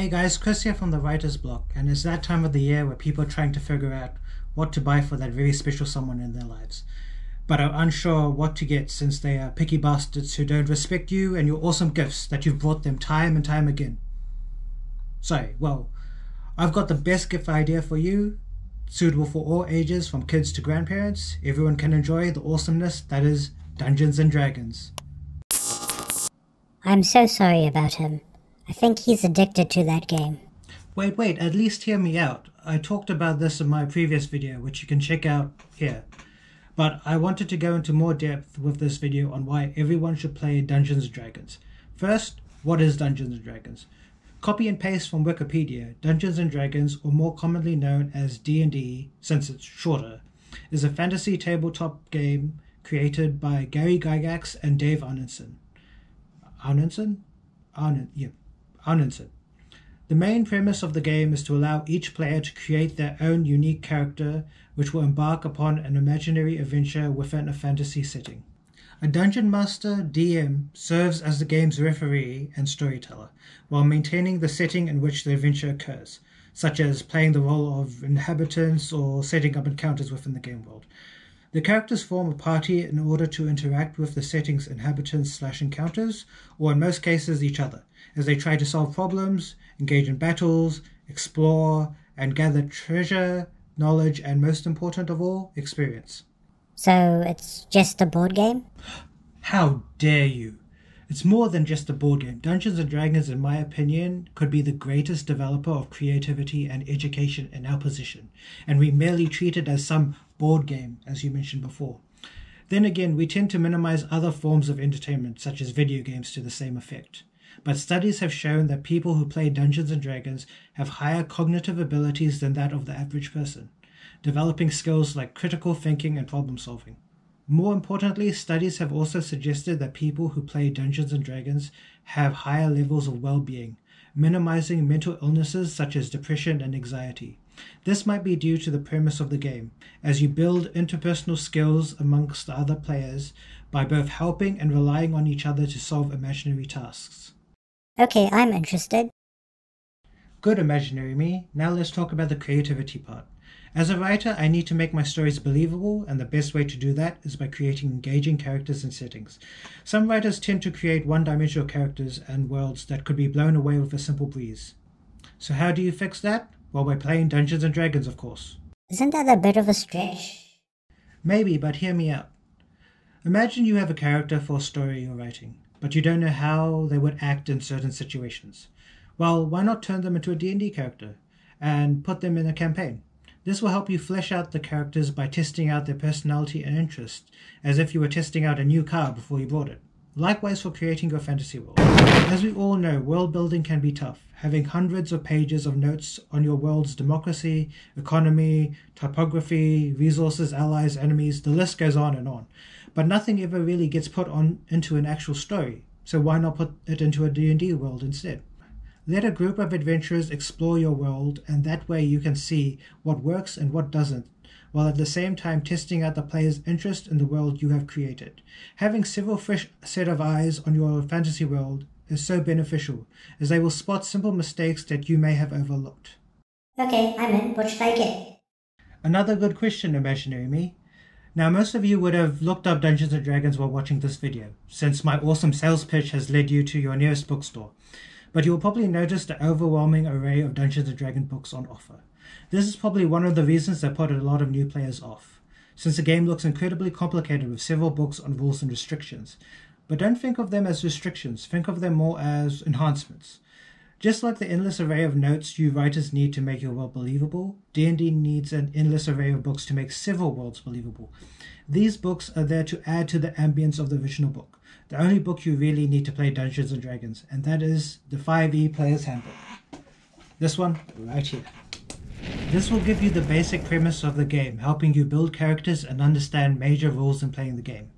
Hey guys, Chris here from the Writer's Block, and it's that time of the year where people are trying to figure out what to buy for that very special someone in their lives, but are unsure what to get since they are picky bastards who don't respect you and your awesome gifts that you've brought them time and time again. I've got the best gift idea for you, suitable for all ages from kids to grandparents. Everyone can enjoy the awesomeness that is Dungeons and Dragons. I'm so sorry about him. I think he's addicted to that game. Wait, at least hear me out. I talked about this in my previous video, which you can check out here. But I wanted to go into more depth with this video on why everyone should play Dungeons & Dragons. First, what is Dungeons & Dragons? Copy and paste from Wikipedia, Dungeons & Dragons, or more commonly known as D&D, since it's shorter, is a fantasy tabletop game created by Gary Gygax and Dave Arneson. Arneson. The main premise of the game is to allow each player to create their own unique character, which will embark upon an imaginary adventure within a fantasy setting. A Dungeon Master DM serves as the game's referee and storyteller, while maintaining the setting in which the adventure occurs, such as playing the role of inhabitants or setting up encounters within the game world. The characters form a party in order to interact with the setting's inhabitants/encounters, or in most cases each other, as they try to solve problems, engage in battles, explore, and gather treasure, knowledge, and most important of all, experience. So it's just a board game? How dare you! It's more than just a board game. Dungeons & Dragons, in my opinion, could be the greatest developer of creativity and education in our position, and we merely treat it as some board game, as you mentioned before. Then again, we tend to minimize other forms of entertainment, such as video games, to the same effect. But studies have shown that people who play Dungeons & Dragons have higher cognitive abilities than that of the average person, developing skills like critical thinking and problem solving. More importantly, studies have also suggested that people who play Dungeons & Dragons have higher levels of well-being, minimizing mental illnesses such as depression and anxiety. This might be due to the premise of the game, as you build interpersonal skills amongst the other players by both helping and relying on each other to solve imaginary tasks. Okay, I'm interested. Good, imaginary me. Now let's talk about the creativity part. As a writer, I need to make my stories believable, and the best way to do that is by creating engaging characters and settings. Some writers tend to create one-dimensional characters and worlds that could be blown away with a simple breeze. So how do you fix that? Well, by playing Dungeons & Dragons, of course. Isn't that a bit of a stretch? Maybe, but hear me out. Imagine you have a character for a story you're writing, but you don't know how they would act in certain situations. Well, why not turn them into a D&D character and put them in a campaign? This will help you flesh out the characters by testing out their personality and interest, as if you were testing out a new car before you bought it. Likewise for creating your fantasy world. As we all know, world building can be tough. Having hundreds of pages of notes on your world's democracy, economy, typography, resources, allies, enemies, the list goes on and on. But nothing ever really gets put into an actual story, so why not put it into a D&D world instead? Let a group of adventurers explore your world, and that way you can see what works and what doesn't, while at the same time testing out the player's interest in the world you have created. Having several fresh set of eyes on your fantasy world is so beneficial, as they will spot simple mistakes that you may have overlooked. Okay, I'm in. What should I get? Another good question, imaginary me. Now, most of you would have looked up Dungeons & Dragons while watching this video, since my awesome sales pitch has led you to your nearest bookstore. But you will probably notice the overwhelming array of Dungeons & Dragons books on offer. This is probably one of the reasons that put a lot of new players off, since the game looks incredibly complicated with several books on rules and restrictions. But don't think of them as restrictions, think of them more as enhancements. Just like the endless array of notes you writers need to make your world believable, D&D needs an endless array of books to make several worlds believable. These books are there to add to the ambience of the original book. The only book you really need to play Dungeons & Dragons, and that is the 5e Player's Handbook. This one, right here. This will give you the basic premise of the game, helping you build characters and understand major rules in playing the game.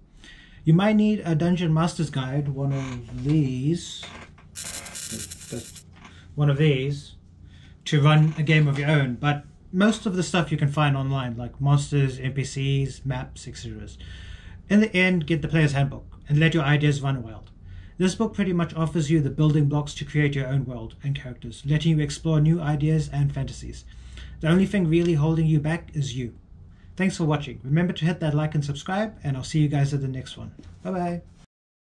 You might need a Dungeon Master's Guide, one of these, to run a game of your own, but most of the stuff you can find online, like monsters, NPCs, maps, etc. In the end, get the Player's Handbook and let your ideas run wild. This book pretty much offers you the building blocks to create your own world and characters, letting you explore new ideas and fantasies. The only thing really holding you back is you. Thanks for watching. Remember to hit that like and subscribe, and I'll see you guys at the next one. Bye bye.